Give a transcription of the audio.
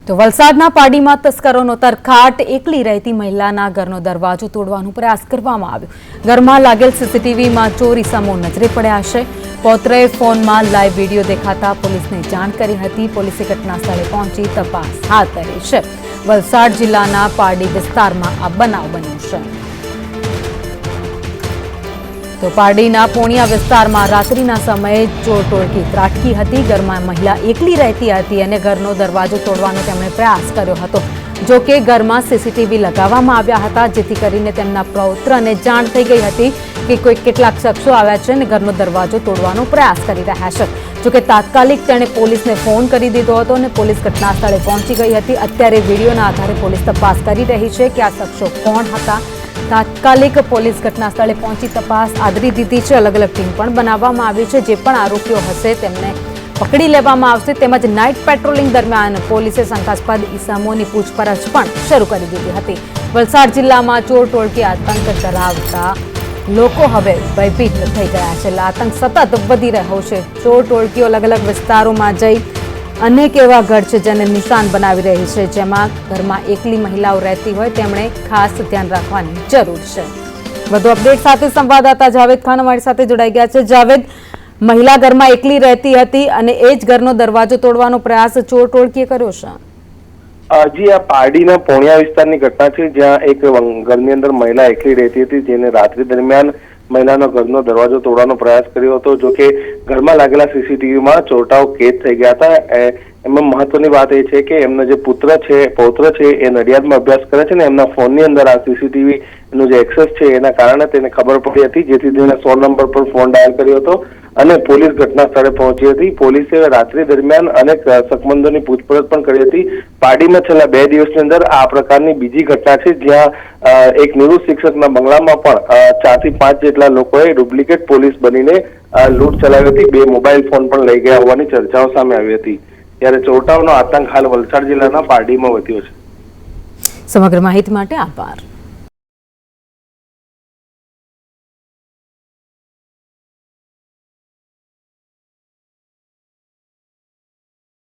તો વલસાડના પાડીમાં તસ્કરોનો તરખાટ એકલી રહેતી મહિલાના ઘરનો દરવાજો તોડવાનો પ્રયાસ કરવામાં આવ્યો. ઘરમાં લાગેલ સીસીટીવીમાં ચોરી સામો નજરે પડ્યા છે. પૌત્રએ ફોનમાં લાઈવ વિડીયો દેખાતા પોલીસને જાણ કરી હતી. પોલીસે ઘટના સ્થળે પહોંચી તપાસ હાથ ધરી છે. વલસાડ જિલ્લાના પાડી વિસ્તારમાં આ બનાવ બન્યો છે. તો પારડીના પોણિયા વિસ્તારમાં રાત્રિના સમયે ચોર ટોળકી ત્રાટકી હતી. ઘરમાં મહિલા એકલી રહેતી હતી અને ઘરનો દરવાજો તોડવાનો તેમણે પ્રયાસ કર્યો હતો. જો કે ઘરમાં સીસીટીવી લગાવવામાં આવ્યા હતા, જેથી કરીને તેમના પૌત્રને જાણ થઈ ગઈ હતી કે કેટલાક શખ્સો આવ્યા છે અને ઘરનો દરવાજો તોડવાનો પ્રયાસ કરી રહ્યા છે. જો કે તાત્કાલિક તેણે પોલીસને ફોન કરી દીધો હતો અને પોલીસ ઘટના સ્થળે પહોંચી ગઈ હતી. અત્યારે વિડીયોના આધારે પોલીસ તપાસ કરી રહી છે કે આ શખ્સો કોણ હતા. તાત્કાલિક પોલીસ ઘટના સ્થળે પહોંચી તપાસ આદરી દીધી છે. અલગ અલગ ટીમ પણ બનાવવામાં આવી છે. જે પણ આરોપીઓ હશે તેમને પકડી લેવામાં આવશે. તેમજ નાઇટ પેટ્રોલિંગ દરમિયાન પોલીસે શંકાસ્પદ ઇસમોની પૂછપરછ પણ શરૂ કરી દીધી હતી. વલસાડ જિલ્લામાં ચોર ટોળકી આતંક ધરાવતા લોકો હવે ભયભીત થઈ ગયા છે. આતંક સતત વધી રહ્યો છે. ચોર ટોળકીઓ અલગ અલગ વિસ્તારોમાં જઈ અનેક એવા ઘર છે જેને નિશાન બનાવી રહી છે. જેમાં ઘરમાં એકલી મહિલાઓ રહેતી હોય તેમણે ખાસ ધ્યાન રાખવાની જરૂર છે. વધુ અપડેટ સાથે સંવાદદાતા જાવેદ ખાન અમારી સાથે જોડાઈ ગયા છે. જાવેદ, મહિલા ઘરમાં એકલી રહેતી હતી અને એ જ ઘરનો દરવાજો તોડવાનો પ્રયાસ ચોર ટોળકીએ કર્યો છે. જી, આ પારડીના પોણિયા વિસ્તારની ઘટના છે, જ્યાં એક ઘરની અંદર મહિલા એકલી રહેતી હતી, જેને રાત્રિ દરમિયાન મહિલાનો ઘરનો દરવાજો તોડવાનો પ્રયાસ કર્યો હતો. જો કે ઘરમાં લાગેલા સીસીટીવીમાં ચોરટાઓ કેદ થઈ ગયા હતા. એમાં મહત્વની વાત એ છે કે એમનો જે પૌત્ર છે એ નડિયાદમાં અભ્યાસ કરે છે ને એમના ફોનની અંદર આ સીસીટીવી નું જે એક્સેસ છે એના કારણે તેને ખબર પડી હતી, જેથી તેને 100 નંબર પર ફોન ડાયલ કર્યો હતો અને પોલીસ ઘટના સ્થળે પહોંચી હતી. પોલીસે રાત્રિ દરમિયાન અનેક શકમંદોની પૂછપરછ પણ કરી હતી. પારડીમાં છેલ્લા 2 દિવસની અંદર આ પ્રકારની બીજી ઘટના છે, જ્યાં એક નિવૃત્ત શિક્ષકના બંગલામાં પણ 4 થી 5 જેટલા લોકોએ ડુપ્લિકેટ પોલીસ બનીને લૂંટ ચલાવી હતી. 2 મોબાઈલ ફોન પણ લઈ ગયા હોવાની ચર્ચાઓ સામે આવી હતી. ત્યારે ચોરટાઓનો આતંક હાલ વલસાડ જિલ્લાના પારડીમાં વધ્યો છે. સમગ્ર માહિતી માટે આભાર.